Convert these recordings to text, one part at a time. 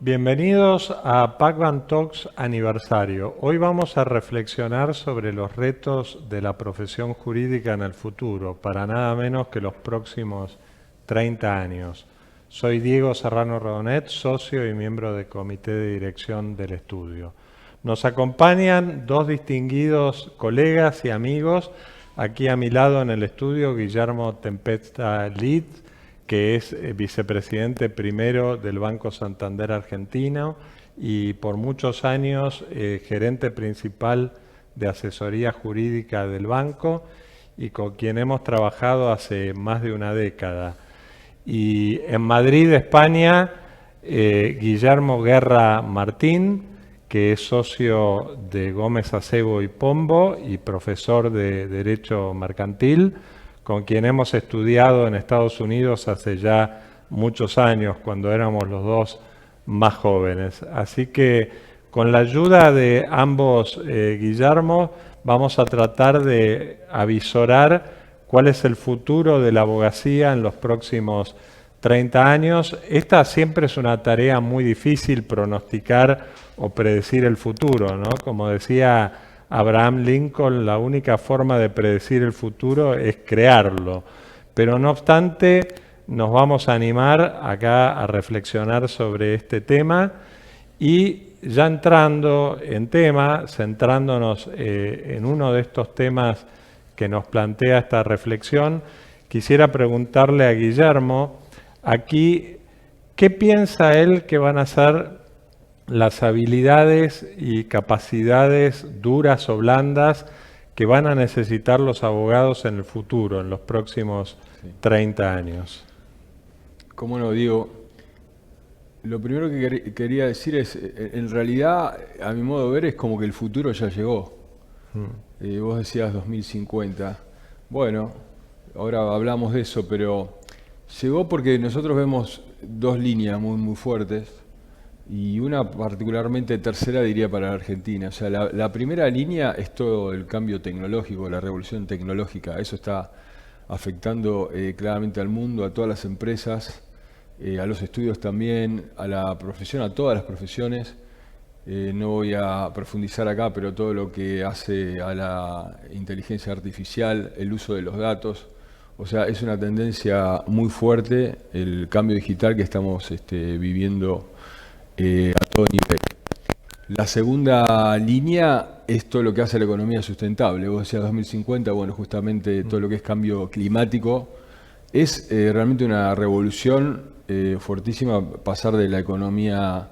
Bienvenidos a Pacman Talks aniversario. Hoy vamos a reflexionar sobre los retos de la profesión jurídica en el futuro, para nada menos que los próximos 30 años. Soy Diego Serrano Rodonet, socio y miembro del comité de dirección del estudio. Nos acompañan dos distinguidos colegas y amigos. Aquí a mi lado en el estudio, Guillermo Tempesta Lid, que es vicepresidente primero del Banco Santander Argentino y por muchos años gerente principal de asesoría jurídica del banco y con quien hemos trabajado hace más de una década. Y en Madrid, España, Guillermo Guerra Martín, que es socio de Gómez Acebo y Pombo y profesor de Derecho Mercantil, con quien hemos estudiado en Estados Unidos hace ya muchos años, cuando éramos los dos más jóvenes. Así que con la ayuda de ambos Guillermo, vamos a tratar de avisorar cuál es el futuro de la abogacía en los próximos 30 años. Esta siempre es una tarea muy difícil, pronosticar o predecir el futuro, ¿no? Como decía Abraham Lincoln, la única forma de predecir el futuro es crearlo. Pero no obstante, nos vamos a animar acá a reflexionar sobre este tema y ya entrando en tema, centrándonos en uno de estos temas que nos plantea esta reflexión, quisiera preguntarle a Guillermo, aquí, ¿qué piensa él que van a ser las habilidades y capacidades duras o blandas que van a necesitar los abogados en el futuro, en los próximos 30 años? Cómo no, Diego. Lo primero que quería decir es, en realidad, a mi modo de ver, es como que el futuro ya llegó. Vos decías 2050. Bueno, ahora hablamos de eso, pero llegó porque nosotros vemos dos líneas muy fuertes y una particularmente tercera, diría, para la Argentina. O sea, la primera línea es todo el cambio tecnológico, la revolución tecnológica. Eso está afectando claramente al mundo, a todas las empresas, a los estudios también, a la profesión, a todas las profesiones. No voy a profundizar acá, pero todo lo que hace a la inteligencia artificial, el uso de los datos. O sea, es una tendencia muy fuerte el cambio digital que estamos viviendo a todo nivel. La segunda línea es todo lo que hace a la economía sustentable. Vos decías 2050, bueno, justamente todo lo que es cambio climático. Es realmente una revolución fuertísima pasar de la economía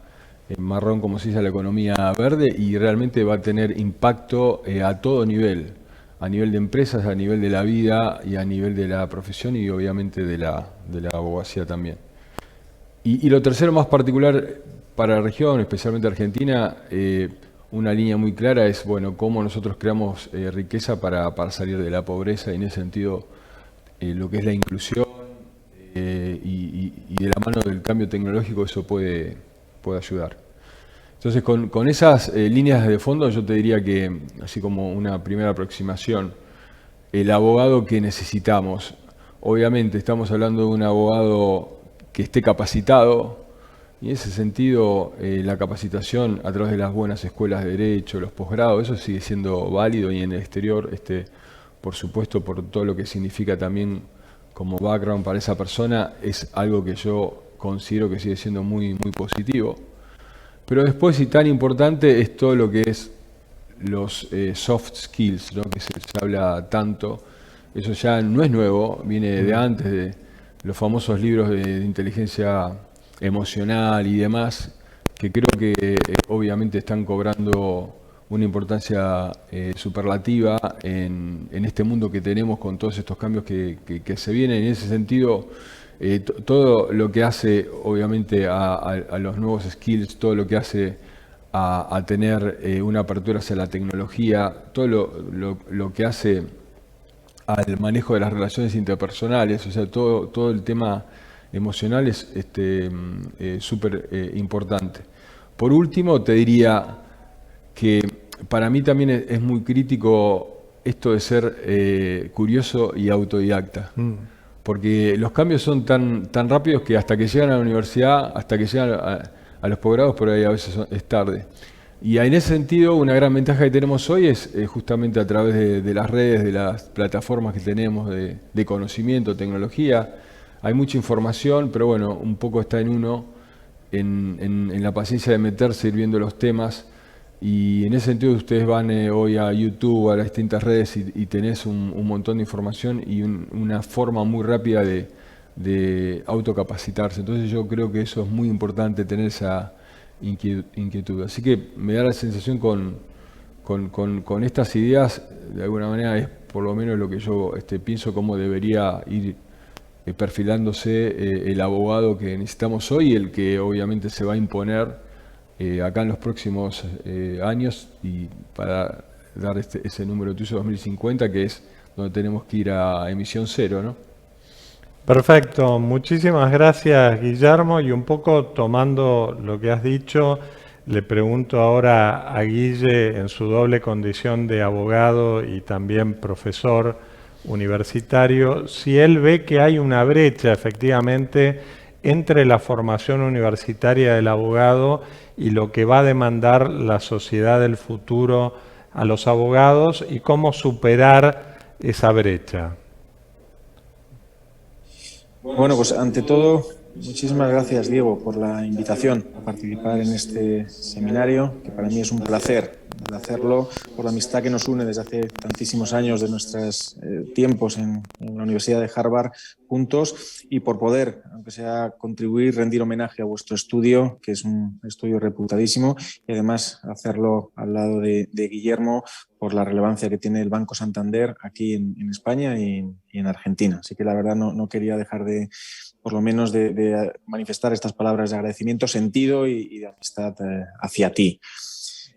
marrón, como se dice, a la economía verde, y realmente va a tener impacto a todo nivel. A nivel de empresas, a nivel de la vida y a nivel de la profesión y obviamente de la abogacía también. Y lo tercero más particular para la región, especialmente Argentina, una línea muy clara es, bueno, cómo nosotros creamos riqueza para salir de la pobreza, y en ese sentido lo que es la inclusión y de la mano del cambio tecnológico eso puede ayudar. Entonces, con esas líneas de fondo, yo te diría que, así como una primera aproximación, el abogado que necesitamos, obviamente estamos hablando de un abogado que esté capacitado, y en ese sentido la capacitación a través de las buenas escuelas de derecho, los posgrados, eso sigue siendo válido, y en el exterior, por supuesto, por todo lo que significa también como background para esa persona, es algo que yo considero que sigue siendo muy positivo. Pero después, y tan importante, es todo lo que es los soft skills, ¿no? Que se habla tanto. Eso ya no es nuevo, viene de antes, de los famosos libros de inteligencia emocional y demás, que creo que obviamente están cobrando una importancia superlativa en este mundo que tenemos, con todos estos cambios que se vienen. En ese sentido, todo lo que hace obviamente a los nuevos skills, todo lo que hace a tener una apertura hacia la tecnología, todo lo que hace al manejo de las relaciones interpersonales, o sea, todo el tema emocional es súper importante. Por último, te diría que para mí también es muy crítico esto de ser curioso y autodidacta. Porque los cambios son tan rápidos que hasta que llegan a la universidad, hasta que llegan a los posgrados, pero ahí a veces es tarde. Y en ese sentido, una gran ventaja que tenemos hoy es justamente a través de las redes, de las plataformas que tenemos de conocimiento, tecnología. Hay mucha información, pero bueno, un poco está en uno, en la paciencia de meterse, ir viendo los temas. Y en ese sentido ustedes van hoy a YouTube, a las distintas redes y tenés un montón de información y una forma muy rápida de autocapacitarse. Entonces yo creo que eso es muy importante, tener esa inquietud. Así que me da la sensación con estas ideas, de alguna manera es por lo menos lo que yo pienso cómo debería ir perfilándose el abogado que necesitamos hoy y el que obviamente se va a imponer acá en los próximos años, y para dar ese número tuyo 2050, que es donde tenemos que ir a emisión cero, ¿no? Perfecto, muchísimas gracias Guillermo, y un poco tomando lo que has dicho, le pregunto ahora a Guille en su doble condición de abogado y también profesor universitario, si él ve que hay una brecha efectivamente entre la formación universitaria del abogado y lo que va a demandar la sociedad del futuro a los abogados, y cómo superar esa brecha. Bueno, pues ante todo, muchísimas gracias, Diego, por la invitación a participar en este seminario, que para mí es un placer hacerlo, por la amistad que nos une desde hace tantísimos años de nuestros tiempos en la Universidad de Harvard juntos, y por poder, aunque sea contribuir, rendir homenaje a vuestro estudio, que es un estudio reputadísimo, y además hacerlo al lado de Guillermo, por la relevancia que tiene el Banco Santander aquí en España y en Argentina. Así que la verdad no quería dejar por lo menos de manifestar estas palabras de agradecimiento, sentido y de amistad hacia ti.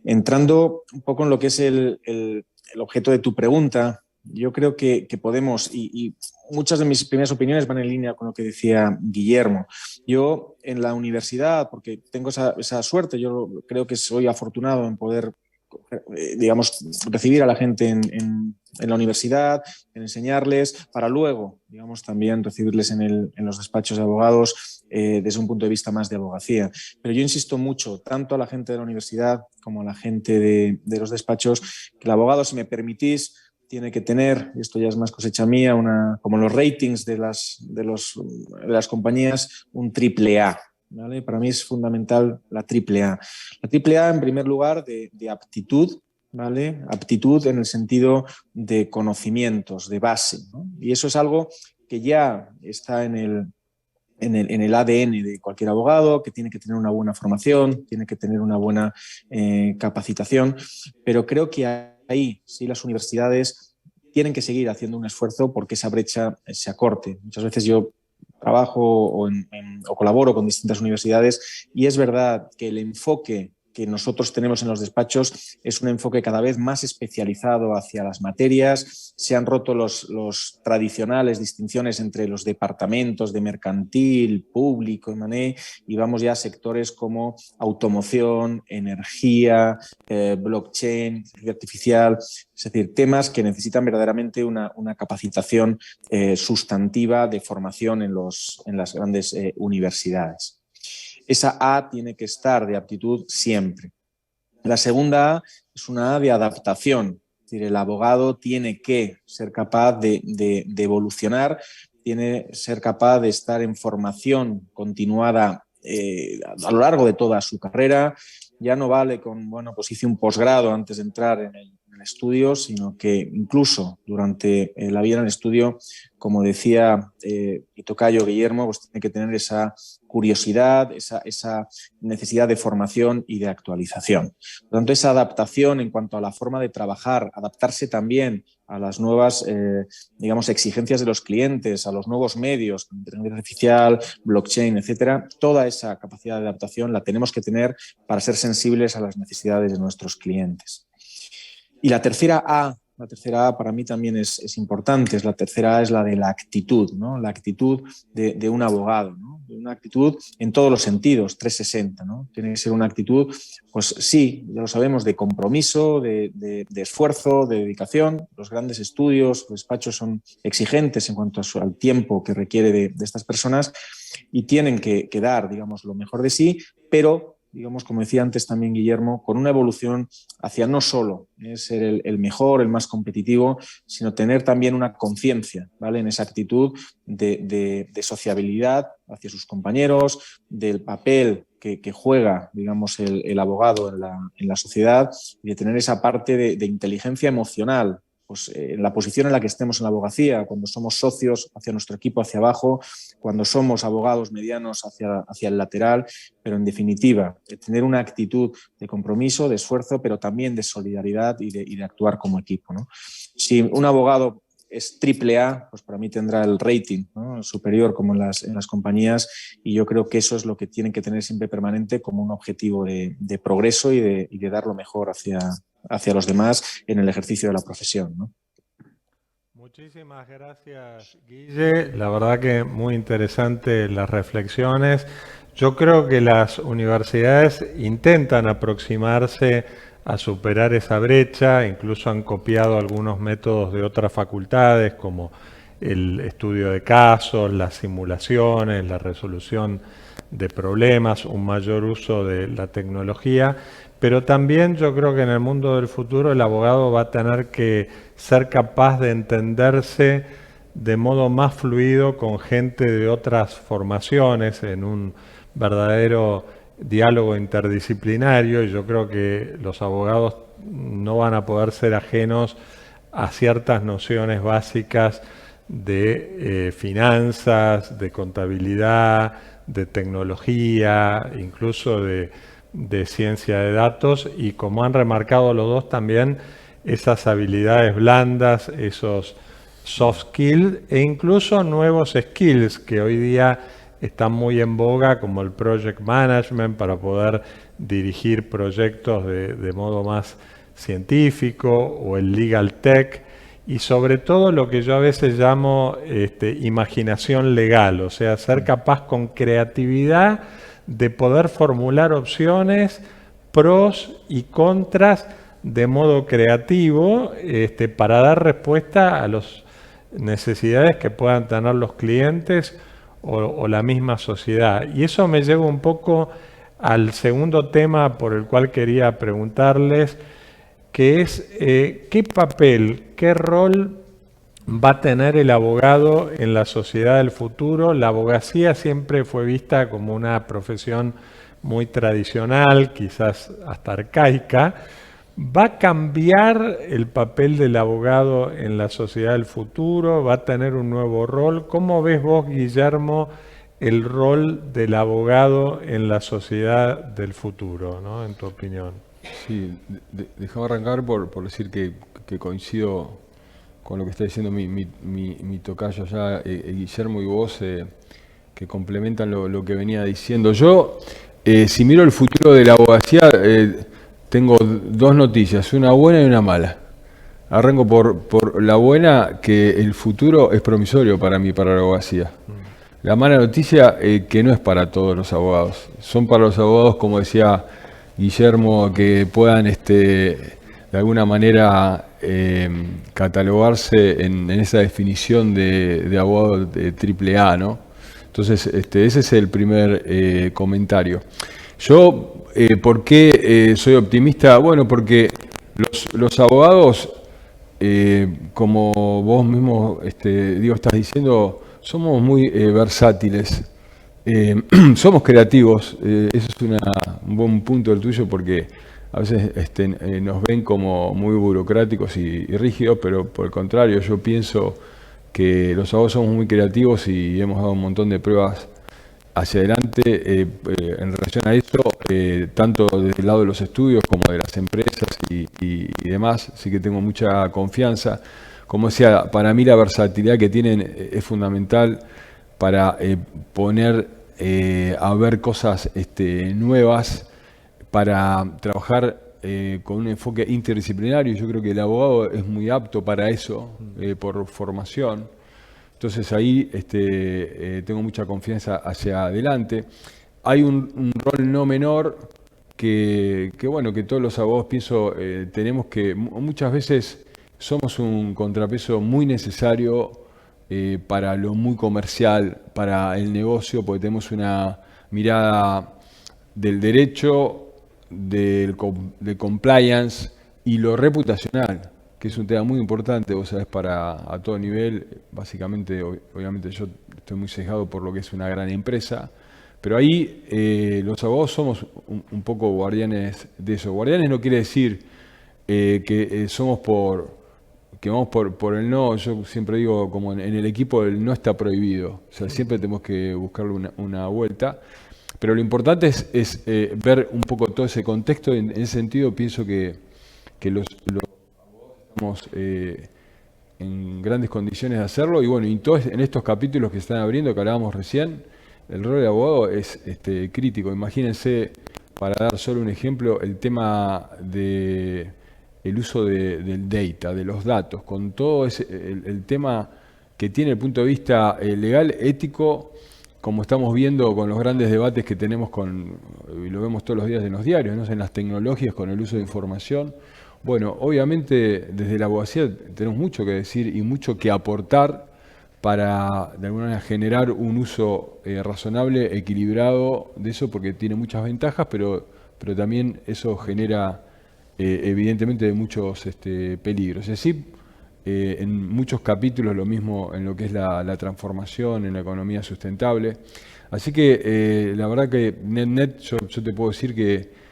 Entrando un poco en lo que es el objeto de tu pregunta, yo creo que podemos, y muchas de mis primeras opiniones van en línea con lo que decía Guillermo. Yo en la universidad, porque tengo esa suerte, yo creo que soy afortunado en poder, digamos, recibir a la gente en la universidad, en enseñarles, para luego, digamos, también recibirles en los despachos de abogados desde un punto de vista más de abogacía. Pero yo insisto mucho, tanto a la gente de la universidad como a la gente de los despachos, que el abogado, si me permitís, tiene que tener, y esto ya es más cosecha mía, como los ratings de las compañías, un AAA. ¿Vale? Para mí es fundamental la AAA. La AAA, en primer lugar, de aptitud, ¿vale? Aptitud en el sentido de conocimientos, de base, ¿no? Y eso es algo que ya está en el ADN de cualquier abogado, que tiene que tener una buena formación, tiene que tener una buena capacitación, pero creo que ahí sí las universidades tienen que seguir haciendo un esfuerzo porque esa brecha se acorte. Muchas veces yo trabajo o colaboro con distintas universidades, y es verdad que el enfoque que nosotros tenemos en los despachos es un enfoque cada vez más especializado hacia las materias. Se han roto los tradicionales distinciones entre los departamentos de mercantil, público, M&A, y vamos ya a sectores como automoción, energía, blockchain, inteligencia artificial, es decir, temas que necesitan verdaderamente una capacitación sustantiva de formación en las grandes universidades. Esa A tiene que estar de aptitud siempre. La segunda A es una A de adaptación. Es decir, el abogado tiene que ser capaz de evolucionar, tiene que ser capaz de estar en formación continuada a lo largo de toda su carrera. Ya no vale con, bueno, pues hice un posgrado antes de entrar en el estudio, sino que incluso durante la vida en el estudio, como decía mi tocayo Guillermo, pues tiene que tener esa curiosidad, esa necesidad de formación y de actualización. Por lo tanto, esa adaptación en cuanto a la forma de trabajar, adaptarse también a las nuevas, digamos, exigencias de los clientes, a los nuevos medios, inteligencia artificial, blockchain, etcétera, toda esa capacidad de adaptación la tenemos que tener para ser sensibles a las necesidades de nuestros clientes. Y la tercera A para mí también es importante. La tercera A es la de la actitud, ¿no? La actitud de un abogado, ¿no? Una actitud en todos los sentidos, 360, ¿no? Tiene que ser una actitud, pues sí, ya lo sabemos, de compromiso, de esfuerzo, de dedicación. Los grandes estudios, los despachos son exigentes en cuanto al tiempo que requiere de estas personas, y tienen que dar, digamos, lo mejor de sí, pero, digamos, como decía antes también Guillermo, con una evolución hacia no solo ser el mejor, el más competitivo, sino tener también una conciencia, ¿vale?, en esa actitud de sociabilidad hacia sus compañeros, del papel que juega, digamos, el abogado en la sociedad, y de tener esa parte de inteligencia emocional. Pues, en la posición en la que estemos en la abogacía, cuando somos socios hacia nuestro equipo hacia abajo, cuando somos abogados medianos hacia el lateral, pero en definitiva, tener una actitud de compromiso, de esfuerzo, pero también de solidaridad y de actuar como equipo, ¿no? Si un abogado es AAA, pues para mí tendrá el rating, ¿no?, superior como en las compañías, y yo creo que eso es lo que tienen que tener siempre permanente como un objetivo de progreso y de dar lo mejor hacia los demás en el ejercicio de la profesión, ¿no? Muchísimas gracias, Guille. La verdad que muy interesante las reflexiones. Yo creo que las universidades intentan aproximarse a superar esa brecha, incluso han copiado algunos métodos de otras facultades como el estudio de casos, las simulaciones, la resolución de problemas, un mayor uso de la tecnología, pero también yo creo que en el mundo del futuro el abogado va a tener que ser capaz de entenderse de modo más fluido con gente de otras formaciones en un verdadero diálogo interdisciplinario, y yo creo que los abogados no van a poder ser ajenos a ciertas nociones básicas de finanzas, de contabilidad, de tecnología, incluso de ciencia de datos, y como han remarcado los dos también, esas habilidades blandas, esos soft skills e incluso nuevos skills que hoy día están muy en boga, como el project management, para poder dirigir proyectos de modo más científico, o el legal tech, y sobre todo lo que yo a veces llamo imaginación legal, o sea, ser capaz con creatividad de poder formular opciones, pros y contras de modo creativo, para dar respuesta a las necesidades que puedan tener los clientes o la misma sociedad. Y eso me lleva un poco al segundo tema por el cual quería preguntarles, que es qué papel, qué rol va a tener el abogado en la sociedad del futuro. La abogacía siempre fue vista como una profesión muy tradicional, quizás hasta arcaica. ¿Va a cambiar el papel del abogado en la sociedad del futuro? ¿Va a tener un nuevo rol? ¿Cómo ves vos, Guillermo, el rol del abogado en la sociedad del futuro, ¿no?, en tu opinión? Sí, déjame arrancar por decir que coincido con lo que está diciendo mi tocayo allá, Guillermo, y vos, que complementan lo que venía diciendo. Yo, si miro el futuro de la abogacía, tengo dos noticias, una buena y una mala. Arranco por la buena, que el futuro es promisorio para mí, para la abogacía. La mala noticia, que no es para todos los abogados. Son para los abogados, como decía Guillermo, que puedan de alguna manera catalogarse en esa definición de abogado de AAA, ¿no? Entonces, ese es el primer comentario. Yo, ¿por qué soy optimista? Bueno, porque los abogados, como vos mismo, Diego, estás diciendo, somos muy versátiles. Somos creativos, eso es un buen punto del tuyo, porque a veces nos ven como muy burocráticos y rígidos, pero por el contrario, yo pienso que los abogados somos muy creativos y hemos dado un montón de pruebas hacia adelante en relación a eso, tanto desde el lado de los estudios como de las empresas y demás. Así que tengo mucha confianza. Como decía, para mí la versatilidad que tienen es fundamental para poner a ver cosas nuevas, para trabajar con un enfoque interdisciplinario. Yo creo que el abogado es muy apto para eso, por formación. Entonces ahí tengo mucha confianza hacia adelante. Hay un rol no menor que bueno, que todos los abogados, pienso, tenemos, que muchas veces somos un contrapeso muy necesario para lo muy comercial, para el negocio, porque tenemos una mirada del derecho, de compliance y lo reputacional, que es un tema muy importante, vos sabés, a todo nivel. Básicamente, obviamente yo estoy muy sesgado por lo que es una gran empresa, pero ahí los abogados somos un poco guardianes de eso. Guardianes no quiere decir que somos que vamos por el no. Yo siempre digo, como en el equipo, el no está prohibido. O sea, siempre tenemos que buscarle una vuelta. Pero lo importante es ver un poco todo ese contexto. En ese sentido, pienso que los estamos en grandes condiciones de hacerlo. Y bueno, y todos en estos capítulos que están abriendo, que hablábamos recién, el rol de abogado es crítico. Imagínense, para dar solo un ejemplo, el tema de el uso del data, de los datos, con todo el tema que tiene el punto de vista legal, ético, como estamos viendo con los grandes debates que tenemos y lo vemos todos los días en los diarios, ¿no? En las tecnologías, con el uso de información. Bueno, obviamente desde la abogacía tenemos mucho que decir y mucho que aportar para de alguna manera generar un uso razonable, equilibrado de eso, porque tiene muchas ventajas, pero también eso genera evidentemente muchos peligros. Es decir, en muchos capítulos lo mismo en lo que es la transformación, en la economía sustentable. Así que la verdad que yo te puedo decir que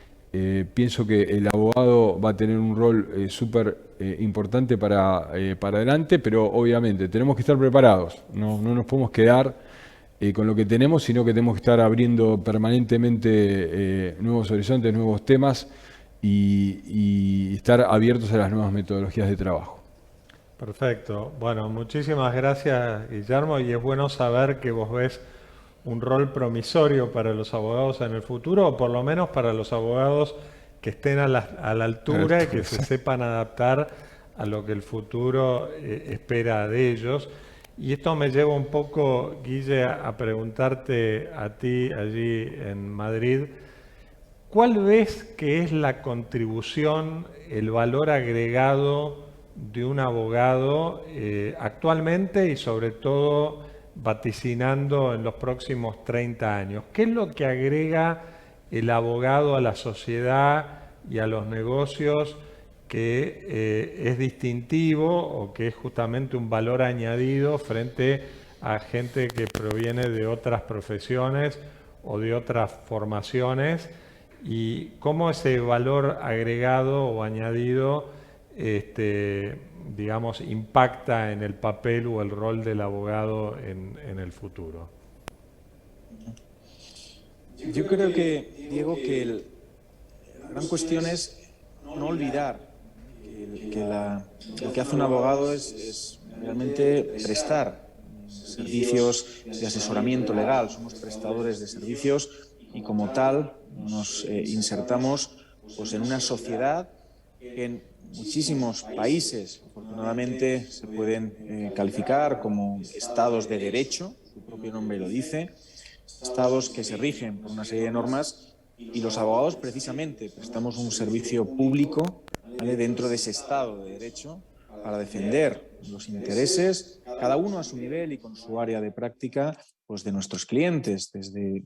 pienso que el abogado va a tener un rol súper importante para adelante, pero obviamente tenemos que estar preparados, no nos podemos quedar con lo que tenemos, sino que tenemos que estar abriendo permanentemente nuevos horizontes, nuevos temas y estar abiertos a las nuevas metodologías de trabajo. Perfecto. Bueno, muchísimas gracias, Guillermo, y es bueno saber que vos ves un rol promisorio para los abogados en el futuro, o por lo menos para los abogados que estén a la altura y que se sepan adaptar a lo que el futuro espera de ellos. Y esto me lleva un poco, Guille, a preguntarte a ti allí en Madrid, ¿cuál ves que es la contribución, el valor agregado de un abogado actualmente y sobre todo vaticinando en los próximos 30 años? ¿Qué es lo que agrega el abogado a la sociedad y a los negocios que es distintivo o que es justamente un valor añadido frente a gente que proviene de otras profesiones o de otras formaciones? Y cómo ese valor agregado o añadido digamos, impacta en el papel o el rol del abogado en el futuro. Yo creo que, Diego, que la gran cuestión es no olvidar que lo que hace un abogado es realmente prestar servicios de asesoramiento legal. Somos prestadores de servicios y como tal nos insertamos pues, en una sociedad que en muchísimos países, afortunadamente, se pueden calificar como estados de derecho, su propio nombre lo dice, estados que se rigen por una serie de normas y los abogados precisamente prestamos un servicio público, ¿vale?, dentro de ese estado de derecho para defender los intereses, cada uno a su nivel y con su área de práctica, pues de nuestros clientes, desde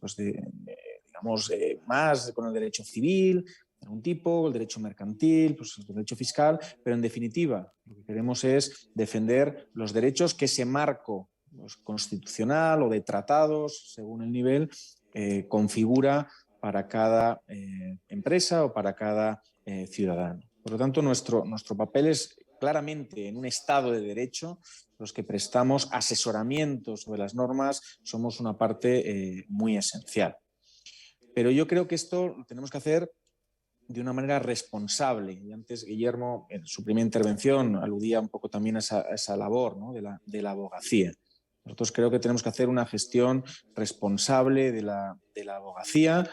digamos, más con el derecho civil, de algún tipo, el derecho mercantil, pues el derecho fiscal, pero en definitiva lo que queremos es defender los derechos que ese marco pues, constitucional o de tratados, según el nivel, configura para cada empresa o para cada ciudadano. Por lo tanto, nuestro papel es claramente en un estado de derecho, los que prestamos asesoramiento sobre las normas somos una parte muy esencial. Pero yo creo que esto lo tenemos que hacer de una manera responsable. Y antes Guillermo, en su primera intervención, aludía un poco también a esa labor, ¿no?, de la abogacía. Nosotros creo que tenemos que hacer una gestión responsable de la abogacía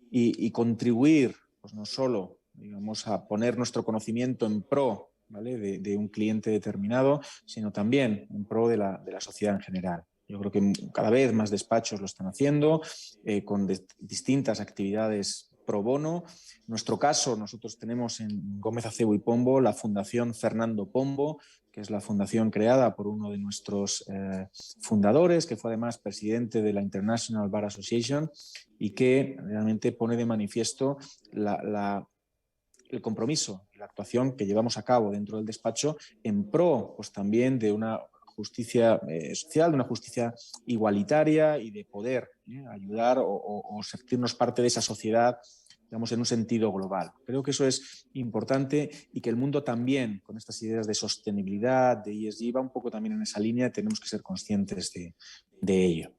y contribuir, pues no solo, digamos, a poner nuestro conocimiento en pro, ¿vale?, de un cliente determinado, sino también en pro de la sociedad en general. Yo creo que cada vez más despachos lo están haciendo con distintas actividades pro bono. En nuestro caso, nosotros tenemos en Gómez Acebo y Pombo la Fundación Fernando Pombo, que es la fundación creada por uno de nuestros fundadores, que fue además presidente de la International Bar Association y que realmente pone de manifiesto el compromiso y la actuación que llevamos a cabo dentro del despacho en pro, pues, también de una justicia social, de una justicia igualitaria y de poder ayudar o sentirnos parte de esa sociedad, digamos, en un sentido global. Creo que eso es importante y que el mundo también, con estas ideas de sostenibilidad, de ESG, va un poco también en esa línea y tenemos que ser conscientes de ello.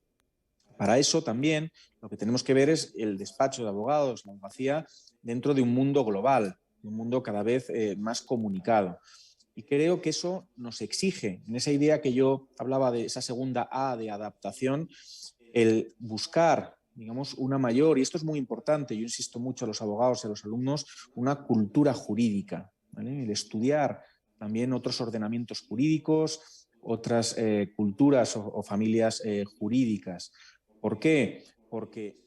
Para eso también lo que tenemos que ver es el despacho de abogados, la abogacía, dentro de un mundo global, un mundo cada vez más comunicado. Y creo que eso nos exige, en esa idea que yo hablaba de esa segunda A de adaptación, el buscar, digamos, una mayor, y esto es muy importante, yo insisto mucho a los abogados y a los alumnos, una cultura jurídica, ¿vale? El estudiar también otros ordenamientos jurídicos, otras culturas o familias jurídicas. ¿Por qué? Porque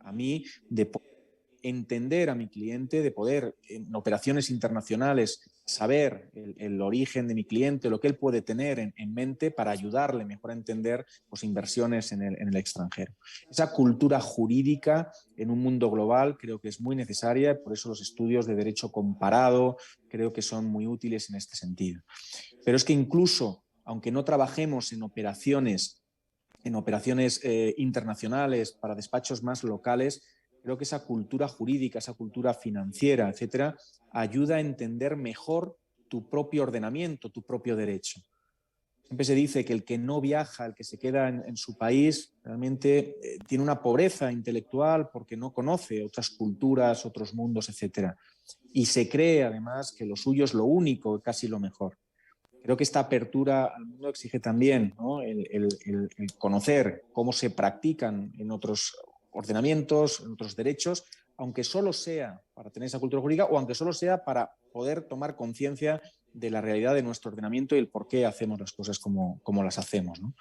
a mí de entender a mi cliente, de poder en operaciones internacionales saber el origen de mi cliente, lo que él puede tener en mente para ayudarle mejor a entender, pues, inversiones en el extranjero. Esa cultura jurídica en un mundo global creo que es muy necesaria, por eso los estudios de derecho comparado creo que son muy útiles en este sentido. Pero es que incluso, aunque no trabajemos en operaciones internacionales para despachos más locales, creo que esa cultura jurídica, esa cultura financiera, etcétera, ayuda a entender mejor tu propio ordenamiento, tu propio derecho. Siempre se dice que el que no viaja, el que se queda en su país, realmente tiene una pobreza intelectual porque no conoce otras culturas, otros mundos, etcétera. Y se cree, además, que lo suyo es lo único, casi lo mejor. Creo que esta apertura al mundo exige también, ¿no?, el conocer cómo se practican en otros ordenamientos, en otros derechos, aunque solo sea para tener esa cultura jurídica o aunque solo sea para poder tomar conciencia de la realidad de nuestro ordenamiento y el por qué hacemos las cosas como las hacemos, ¿no?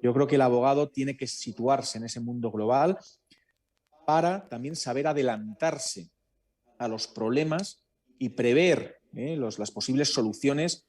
Yo creo que el abogado tiene que situarse en ese mundo global para también saber adelantarse a los problemas y prever las posibles soluciones,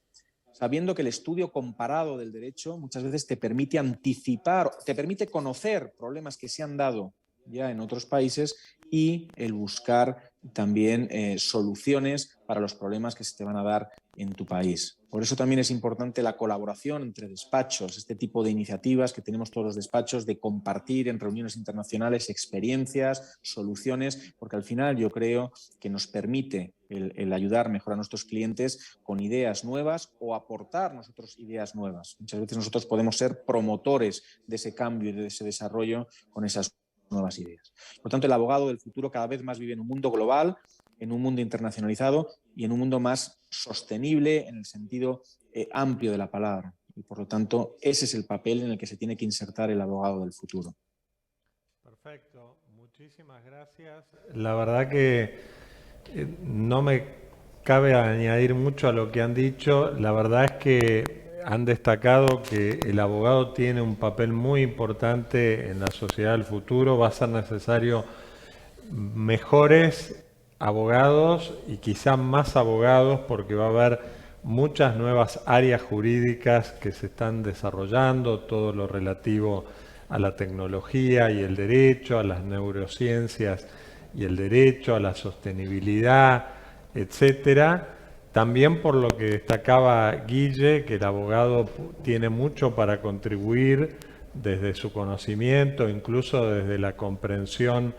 sabiendo que el estudio comparado del derecho muchas veces te permite anticipar, te permite conocer problemas que se han dado ya en otros países y el buscar también soluciones para los problemas que se te van a dar en tu país. Por eso también es importante la colaboración entre despachos, este tipo de iniciativas que tenemos todos los despachos de compartir en reuniones internacionales experiencias, soluciones, porque al final yo creo que nos permite el ayudar mejor a nuestros clientes con ideas nuevas o aportar nosotros ideas nuevas. Muchas veces nosotros podemos ser promotores de ese cambio y de ese desarrollo con esas nuevas ideas. Por tanto, el abogado del futuro cada vez más vive en un mundo global, en un mundo internacionalizado y en un mundo más sostenible en el sentido amplio de la palabra. Y por lo tanto, ese es el papel en el que se tiene que insertar el abogado del futuro. Perfecto, muchísimas gracias. La verdad que no me cabe añadir mucho a lo que han dicho. La verdad es que han destacado que el abogado tiene un papel muy importante en la sociedad del futuro. Va a ser necesario mejores abogados y quizá más abogados porque va a haber muchas nuevas áreas jurídicas que se están desarrollando, todo lo relativo a la tecnología y el derecho, a las neurociencias y el derecho, a la sostenibilidad, etcétera. También por lo que destacaba Guille, que el abogado tiene mucho para contribuir desde su conocimiento, incluso desde la comprensión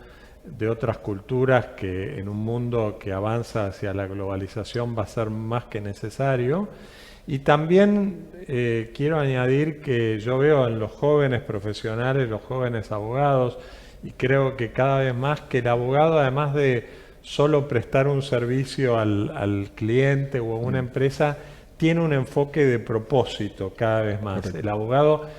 de otras culturas, que en un mundo que avanza hacia la globalización va a ser más que necesario. Y también quiero añadir que yo veo en los jóvenes profesionales, los jóvenes abogados, y creo que cada vez más que el abogado, además de solo prestar un servicio al cliente o a una empresa, tiene un enfoque de propósito cada vez más. Correcto. El abogado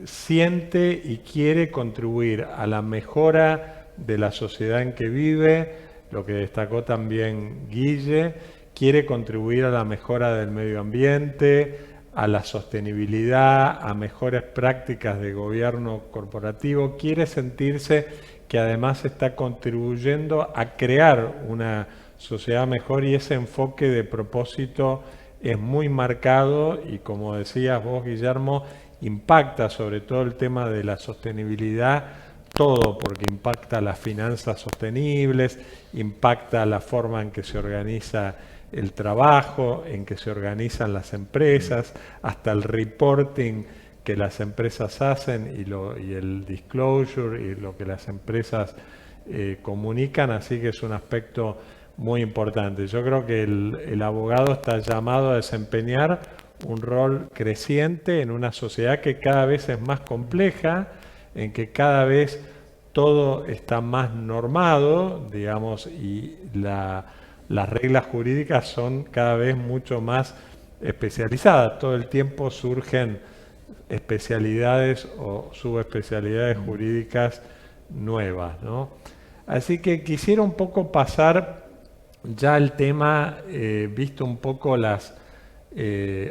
siente y quiere contribuir a la mejora de la sociedad en que vive, lo que destacó también Guille, quiere contribuir a la mejora del medio ambiente, a la sostenibilidad, a mejores prácticas de gobierno corporativo, quiere sentirse que además está contribuyendo a crear una sociedad mejor, y ese enfoque de propósito es muy marcado y, como decías vos, Guillermo, impacta sobre todo el tema de la sostenibilidad, todo, porque impacta las finanzas sostenibles, impacta la forma en que se organiza el trabajo, en que se organizan las empresas, hasta el reporting que las empresas hacen y el disclosure y lo que las empresas comunican, así que es un aspecto muy importante. Yo creo que el abogado está llamado a desempeñar un rol creciente en una sociedad que cada vez es más compleja, en que cada vez todo está más normado, digamos, y las reglas jurídicas son cada vez mucho más especializadas. Todo el tiempo surgen especialidades o subespecialidades jurídicas nuevas, ¿no? Así que quisiera un poco pasar ya al tema, visto un poco las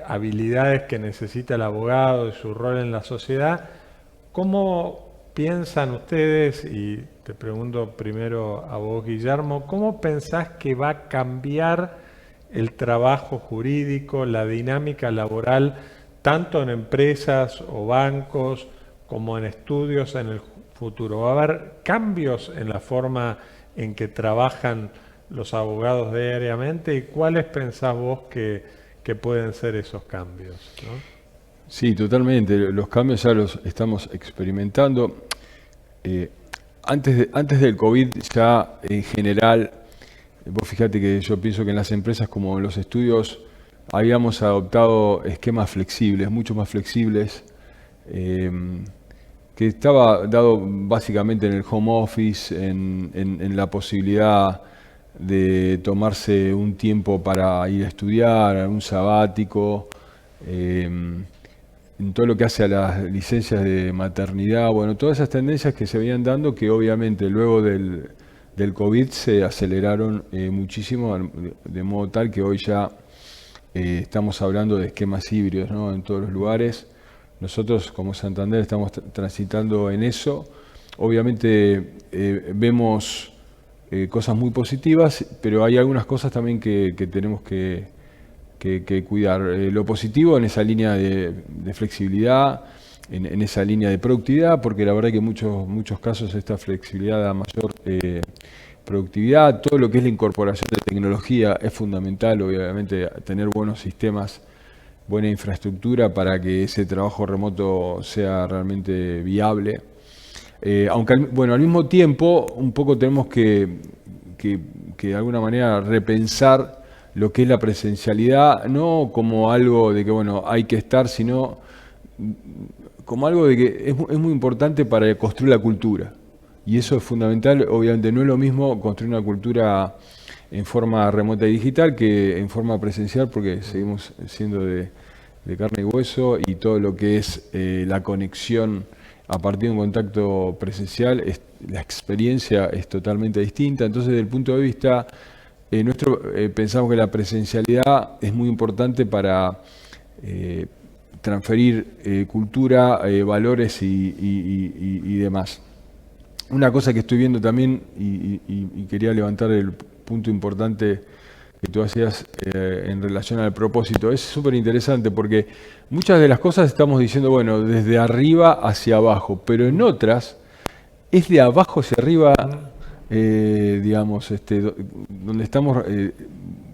habilidades que necesita el abogado y su rol en la sociedad. ¿Cómo piensan ustedes, y te pregunto primero a vos, Guillermo, cómo pensás que va a cambiar el trabajo jurídico, la dinámica laboral, tanto en empresas o bancos como en estudios en el futuro? ¿Va a haber cambios en la forma en que trabajan los abogados diariamente? ¿Y cuáles pensás vos que pueden ser esos cambios, ¿no? Sí, totalmente. Los cambios ya los estamos experimentando. Antes del COVID ya en general, vos fíjate que yo pienso que en las empresas como en los estudios habíamos adoptado esquemas flexibles, mucho más flexibles, que estaba dado básicamente en el home office, en la posibilidad de tomarse un tiempo para ir a estudiar, un sabático, en todo lo que hace a las licencias de maternidad, bueno, todas esas tendencias que se venían dando, que obviamente luego del COVID se aceleraron muchísimo, de modo tal que hoy ya estamos hablando de esquemas híbridos, ¿no?, en todos los lugares. Nosotros como Santander estamos transitando en eso. Obviamente vemos cosas muy positivas, pero hay algunas cosas también que tenemos que cuidar. Lo positivo en esa línea de flexibilidad, en esa línea de productividad, porque la verdad que en muchos casos esta flexibilidad da mayor productividad. Todo lo que es la incorporación de tecnología es fundamental, obviamente, tener buenos sistemas, buena infraestructura para que ese trabajo remoto sea realmente viable. Aunque al mismo tiempo un poco tenemos que de alguna manera repensar lo que es la presencialidad, no como algo de que bueno hay que estar, sino como algo de que es muy importante para construir la cultura. Y eso es fundamental. Obviamente no es lo mismo construir una cultura en forma remota y digital que en forma presencial, porque seguimos siendo de carne y hueso, y todo lo que es la conexión a partir de un contacto presencial, la experiencia es totalmente distinta. Entonces, desde el punto de vista nuestro, pensamos que la presencialidad es muy importante para transferir cultura, valores y demás. Una cosa que estoy viendo también, y quería levantar el punto importante que tú hacías en relación al propósito, es súper interesante porque muchas de las cosas estamos diciendo, bueno, desde arriba hacia abajo, pero en otras es de abajo hacia arriba, digamos, donde estamos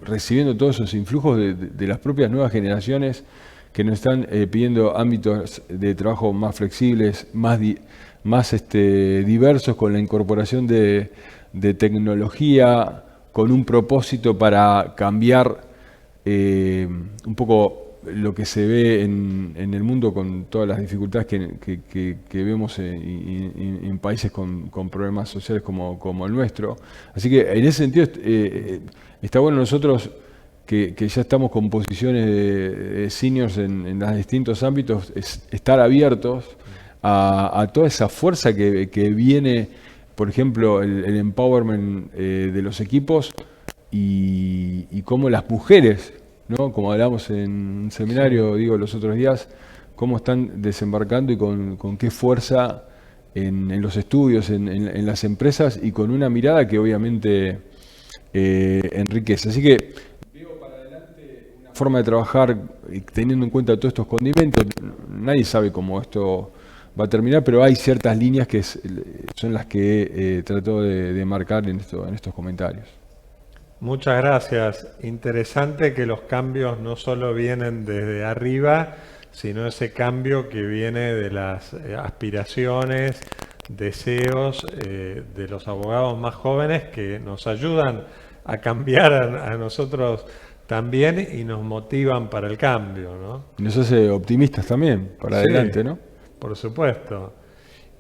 recibiendo todos esos influjos de las propias nuevas generaciones que nos están pidiendo ámbitos de trabajo más flexibles, más diversos, con la incorporación de tecnología, con un propósito para cambiar un poco lo que se ve en el mundo, con todas las dificultades que vemos en países con problemas sociales como el nuestro. Así que en ese sentido está bueno nosotros que ya estamos con posiciones de seniors en los distintos ámbitos, estar abiertos a toda esa fuerza que viene, por ejemplo, el empowerment de los equipos, y cómo las mujeres ¿no? Como hablamos en un seminario, digo, los otros días, cómo están desembarcando y con qué fuerza en los estudios, en las empresas y con una mirada que obviamente enriquece. Así que veo para adelante una forma de trabajar teniendo en cuenta todos estos condimentos. Nadie sabe cómo esto va a terminar, pero hay ciertas líneas que son las que trato de marcar en estos comentarios. Muchas gracias. Interesante que los cambios no solo vienen desde arriba, sino ese cambio que viene de las aspiraciones, deseos de los abogados más jóvenes que nos ayudan a cambiar a nosotros también y nos motivan para el cambio, ¿no? Y nos hace optimistas también, para Sí, adelante, ¿no? por supuesto.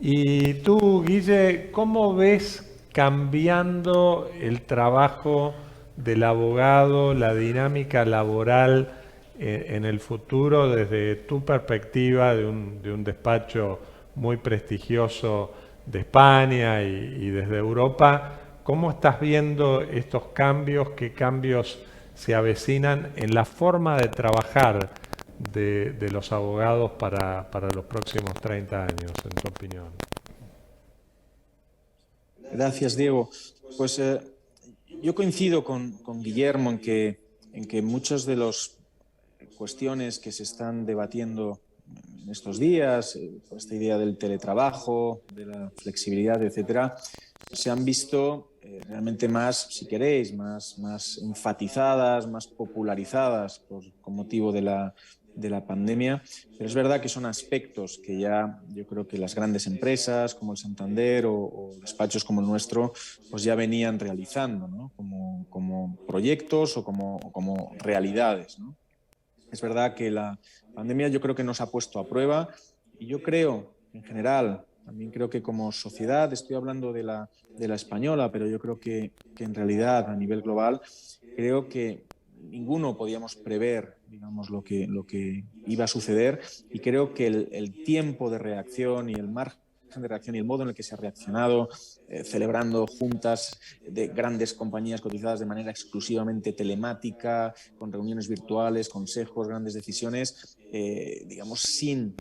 Y tú, Guille, ¿cómo ves cambiando el trabajo del abogado, la dinámica laboral en el futuro desde tu perspectiva de un despacho muy prestigioso de España y desde Europa? ¿Cómo estás viendo estos cambios? ¿Qué cambios se avecinan en la forma de trabajar de los abogados para los próximos 30 años, en tu opinión? Gracias, Diego. Pues yo coincido con Guillermo en que muchas de las cuestiones que se están debatiendo en estos días, por esta idea del teletrabajo, de la flexibilidad, etcétera, se han visto realmente más, si queréis, más enfatizadas, más popularizadas con motivo de la pandemia, pero es verdad que son aspectos que ya yo creo que las grandes empresas como el Santander o despachos como el nuestro pues ya venían realizando, ¿no? como proyectos o como realidades, ¿no? Es verdad que la pandemia yo creo que nos ha puesto a prueba y yo creo, en general, también creo que como sociedad, estoy hablando de la española, pero yo creo que en realidad a nivel global, creo que ninguno podíamos prever, digamos, lo que iba a suceder y creo que el tiempo de reacción y el margen de reacción y el modo en el que se ha reaccionado, celebrando juntas de grandes compañías cotizadas de manera exclusivamente telemática, con reuniones virtuales, consejos, grandes decisiones, digamos, sin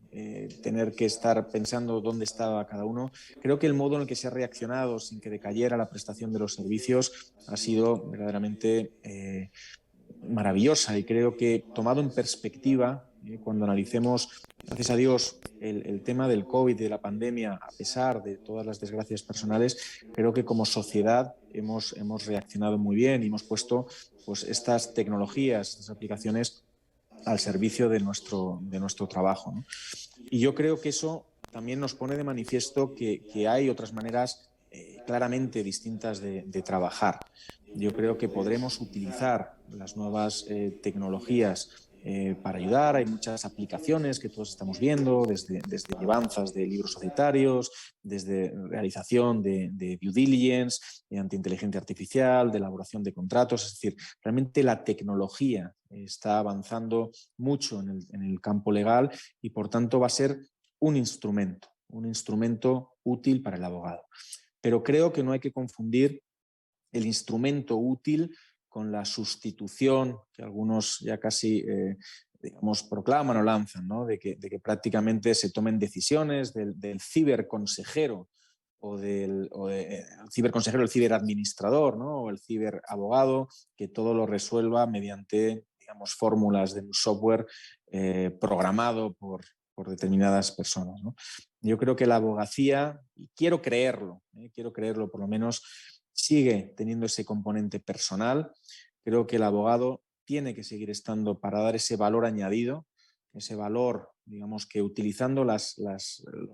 tener que estar pensando dónde estaba cada uno. Creo que el modo en el que se ha reaccionado sin que decayera la prestación de los servicios ha sido verdaderamente maravillosa y creo que tomado en perspectiva, cuando analicemos, gracias a Dios, el tema del COVID, de la pandemia, a pesar de todas las desgracias personales, creo que como sociedad hemos reaccionado muy bien y hemos puesto pues, estas tecnologías, estas aplicaciones al servicio de nuestro trabajo, ¿no? Y yo creo que eso también nos pone de manifiesto que hay otras maneras claramente distintas de trabajar. Yo creo que podremos utilizar las nuevas tecnologías para ayudar. Hay muchas aplicaciones que todos estamos viendo, desde llevanzas de libros societarios, desde realización de due diligence, mediante inteligencia artificial, de elaboración de contratos. Es decir, realmente la tecnología está avanzando mucho en el campo legal y, por tanto, va a ser un instrumento útil para el abogado. Pero creo que no hay que confundir el instrumento útil con la sustitución que algunos ya casi digamos, proclaman o lanzan, ¿no? de que prácticamente se tomen decisiones del ciberconsejero el ciberconsejero, el ciberadministrador, ¿no? O el ciberabogado, que todo lo resuelva mediante, digamos, fórmulas de un software programado por determinadas personas, ¿no? Yo creo que la abogacía, y quiero creerlo por lo menos, sigue teniendo ese componente personal. Creo que el abogado tiene que seguir estando para dar ese valor añadido, ese valor, digamos, que utilizando los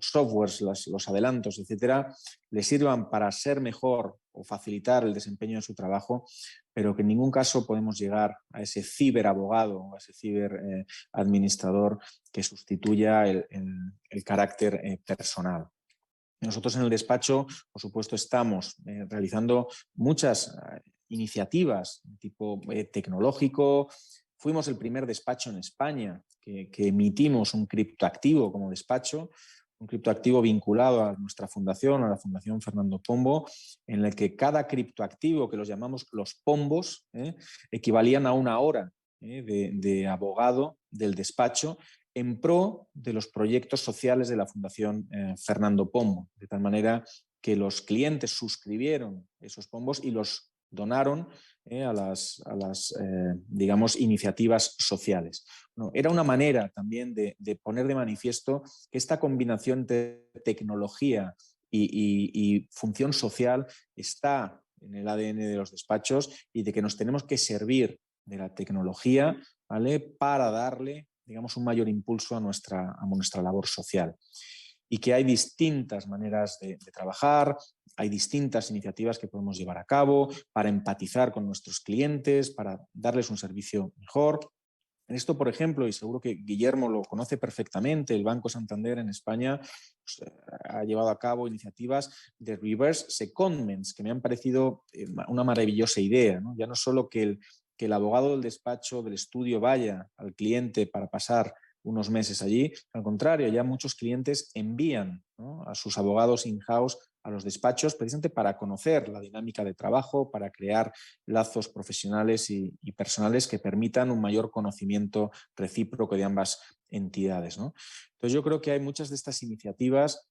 softwares, los adelantos, etcétera, le sirvan para ser mejor o facilitar el desempeño de su trabajo, pero que en ningún caso podemos llegar a ese ciberabogado, a ese ciberadministrador que sustituya el carácter personal. Nosotros en el despacho, por supuesto, estamos realizando muchas iniciativas de tipo tecnológico. Fuimos el primer despacho en España que emitimos un criptoactivo como despacho, un criptoactivo vinculado a nuestra fundación, a la Fundación Fernando Pombo, en el que cada criptoactivo, que los llamamos los pombos, equivalían a una hora de abogado del despacho en pro de los proyectos sociales de la Fundación Fernando Pombo, de tal manera que los clientes suscribieron esos pombos y los donaron a las digamos, iniciativas sociales. Bueno, era una manera también de poner de manifiesto que esta combinación de tecnología y función social está en el ADN de los despachos y de que nos tenemos que servir de la tecnología, ¿vale?, para darle, digamos, un mayor impulso a nuestra labor social. Y que hay distintas maneras de trabajar, hay distintas iniciativas que podemos llevar a cabo para empatizar con nuestros clientes, para darles un servicio mejor. En esto, por ejemplo, y seguro que Guillermo lo conoce perfectamente, el Banco Santander en España pues, ha llevado a cabo iniciativas de reverse secondments que me han parecido una maravillosa idea, ¿no? Ya no solo que el abogado del despacho, del estudio, vaya al cliente para pasar unos meses allí, al contrario, ya muchos clientes envían, ¿no?, a sus abogados in-house a los despachos precisamente para conocer la dinámica de trabajo, para crear lazos profesionales y personales que permitan un mayor conocimiento recíproco de ambas entidades, ¿no? Entonces yo creo que hay muchas de estas iniciativas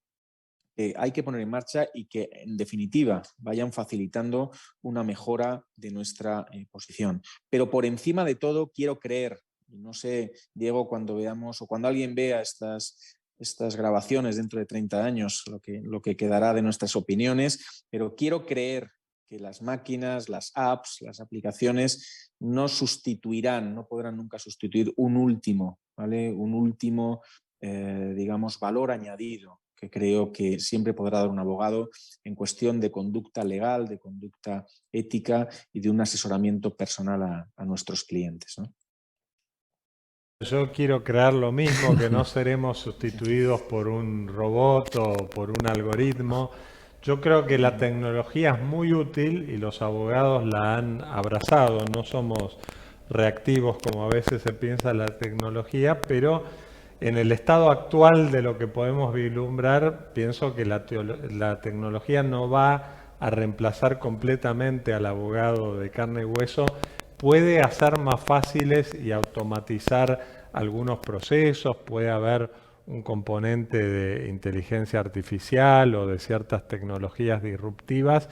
que hay que poner en marcha y que en definitiva vayan facilitando una mejora de nuestra posición. Pero por encima de todo quiero creer, no sé, Diego, cuando veamos o cuando alguien vea estas grabaciones dentro de 30 años, lo que quedará de nuestras opiniones, pero quiero creer que las máquinas, las apps, las aplicaciones no sustituirán, no podrán nunca sustituir un último, ¿vale?, un último, digamos, valor añadido que creo que siempre podrá dar un abogado en cuestión de conducta legal, de conducta ética y de un asesoramiento personal a nuestros clientes, ¿no? Yo quiero crear lo mismo, que no seremos sustituidos por un robot o por un algoritmo. Yo creo que la tecnología es muy útil y los abogados la han abrazado. No somos reactivos como a veces se piensa la tecnología, pero en el estado actual de lo que podemos vislumbrar, pienso que la tecnología no va a reemplazar completamente al abogado de carne y hueso. Puede hacer más fáciles y automatizar algunos procesos, puede haber un componente de inteligencia artificial o de ciertas tecnologías disruptivas,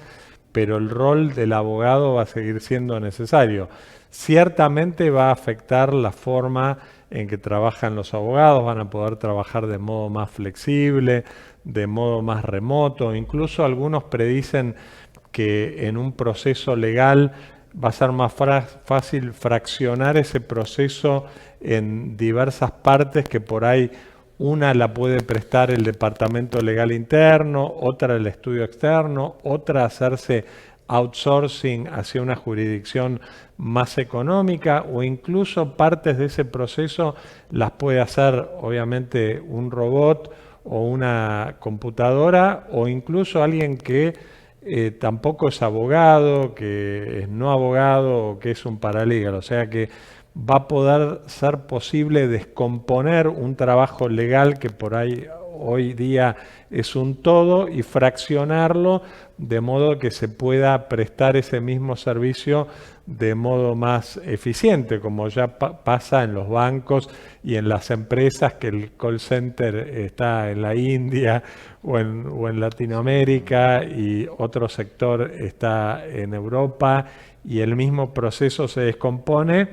pero el rol del abogado va a seguir siendo necesario. Ciertamente va a afectar la forma en que trabajan los abogados, van a poder trabajar de modo más flexible, de modo más remoto, incluso algunos predicen que en un proceso legal va a ser más fácil fraccionar ese proceso en diversas partes que por ahí una la puede prestar el departamento legal interno, otra el estudio externo, otra hacerse outsourcing hacia una jurisdicción más económica o incluso partes de ese proceso las puede hacer obviamente un robot o una computadora o incluso alguien que tampoco es abogado, que es no abogado o que es un paralegal. O sea que va a poder ser posible descomponer un trabajo legal que por ahí hoy día es un todo y fraccionarlo de modo que se pueda prestar ese mismo servicio de modo más eficiente, como ya pasa en los bancos y en las empresas, que el call center está en la India o en Latinoamérica y otro sector está en Europa y el mismo proceso se descompone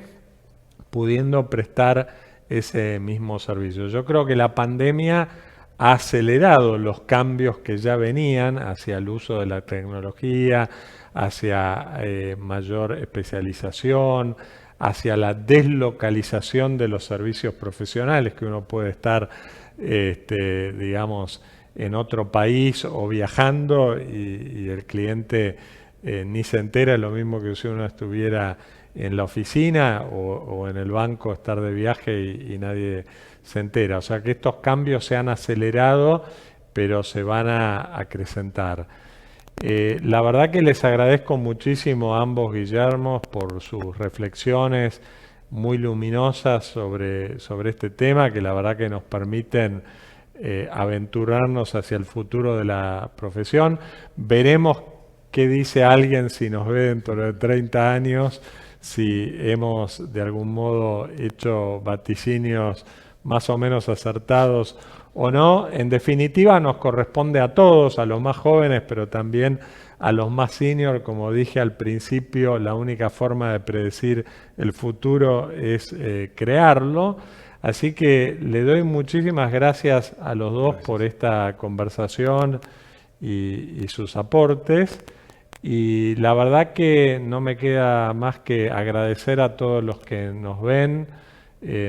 pudiendo prestar ese mismo servicio. Yo creo que la pandemia ha acelerado los cambios que ya venían hacia el uso de la tecnología, hacia mayor especialización, hacia la deslocalización de los servicios profesionales, que uno puede estar, digamos, en otro país o viajando y el cliente ni se entera, lo mismo que si uno estuviera en la oficina o en el banco, estar de viaje y nadie se entera. O sea que estos cambios se han acelerado, pero se van a acrecentar. La verdad que les agradezco muchísimo a ambos Guillermos por sus reflexiones muy luminosas sobre este tema, que la verdad que nos permiten aventurarnos hacia el futuro de la profesión. Veremos qué dice alguien si nos ve dentro de 30 años si hemos de algún modo hecho vaticinios más o menos acertados o no. En definitiva, nos corresponde a todos, a los más jóvenes, pero también a los más senior. Como dije al principio, la única forma de predecir el futuro es crearlo. Así que le doy muchísimas gracias a los dos por esta conversación y sus aportes. Y la verdad que no me queda más que agradecer a todos los que nos ven,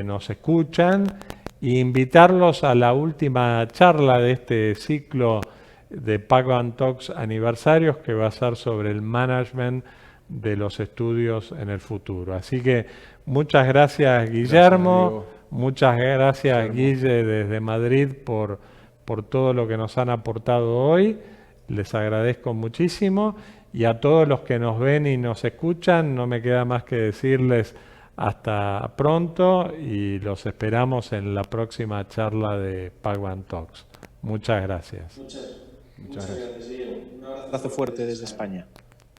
nos escuchan, e invitarlos a la última charla de este ciclo de PacBan Talks aniversarios, que va a ser sobre el management de los estudios en el futuro. Así que muchas gracias, Guillermo. Gracias, muchas gracias, Guille, desde Madrid por todo lo que nos han aportado hoy. Les agradezco muchísimo. Y a todos los que nos ven y nos escuchan, no me queda más que decirles hasta pronto y los esperamos en la próxima charla de PacBan Talks. Muchas gracias. Muchas gracias, Diego. Un abrazo fuerte desde España.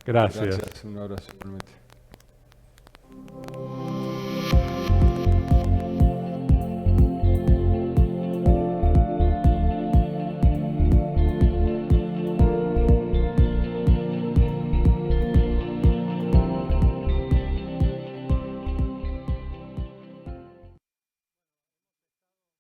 Gracias. Un abrazo igualmente.